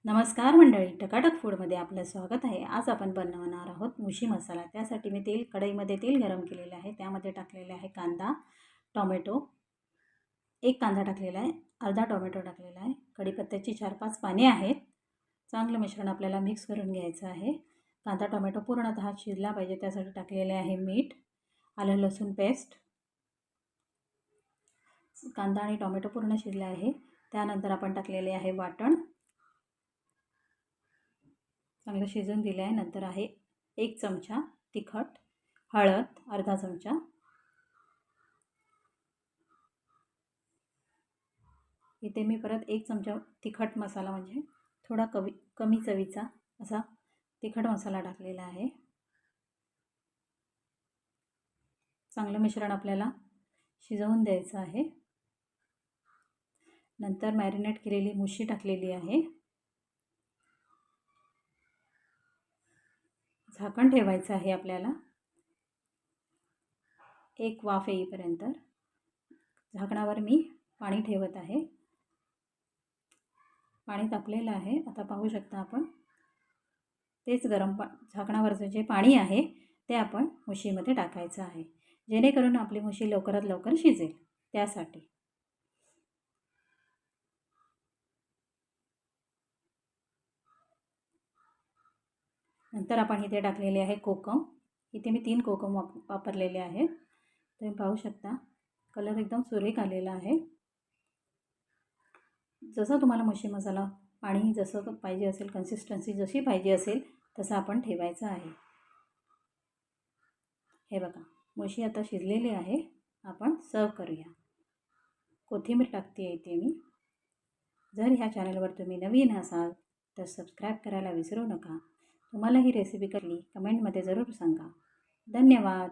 नमस्कार मंडळी, टकाटक फूडमध्ये आपलं स्वागत आहे. आज आपण बनवणार आहोत मुशी मसाला. त्यासाठी मी कढईमध्ये तेल गरम केलेलं आहे. त्यामध्ये टाकलेले आहे कांदा, टोमॅटो, एक कांदा टाकलेला आहे, अर्धा टोमॅटो टाकलेला आहे, कढीपत्त्याची 4-5 पाने आहेत. चांगलं मिश्रण आपल्याला मिक्स करून घ्यायचं आहे. कांदा टोमॅटो पूर्णतः शिजला पाहिजे त्यासाठी टाकलेले आहे मीठ, आलं लसूण पेस्ट. कांदा आणि टोमॅटो पूर्ण शिजले आहे. त्यानंतर आपण टाकलेले आहे वाटण, चांगलं शिजून दिलं आहे. नंतर आहे 1 चमचा तिखट, हळद अर्धा चमचा, इथे मी परत 1 चमचा तिखट मसाला म्हणजे थोडा कमी चवीचा असा तिखट मसाला टाकलेला आहे. चांगलं मिश्रण आपल्याला शिजवून द्यायचं आहे. नंतर मॅरिनेट केलेली मुशी टाकलेली आहे. झाकण ठेवायचं आहे आपल्याला एक वाफ येईपर्यंत. झाकणावर मी पाणी ठेवत आहे. पाणी तापलेलं आहे. आता पाहू शकता आपण. तेच झाकणावरचं जे पाणी आहे ते आपण मुशीमध्ये टाकायचं आहे, जेणेकरून आपली मुशी लवकरात लवकर शिजेल त्यासाठी. नंतर आपण इथे टाकलेले आहे कोकम. इथे मी 3 कोकम वापरलेले आहेत. तुम्ही पाहू शकता कलर एकदम सुरेख आलेला आहे. जसं तुम्हाला मुशी मसाला पाणी जसं पाहिजे असेल, कन्सिस्टन्सी जशी पाहिजे असेल तसं आपण ठेवायचं आहे. हे बघा, मुशी आता शिजलेली आहे. आपण सर्व करूया. कोथिंबीर टाकते इथे मी. जर ह्या चॅनलवर तुम्ही नवीन असाल तर सबस्क्राईब करायला विसरू नका. तुम्हाला ही रेसिपी कमेंटमध्ये जरूर सांगा. धन्यवाद.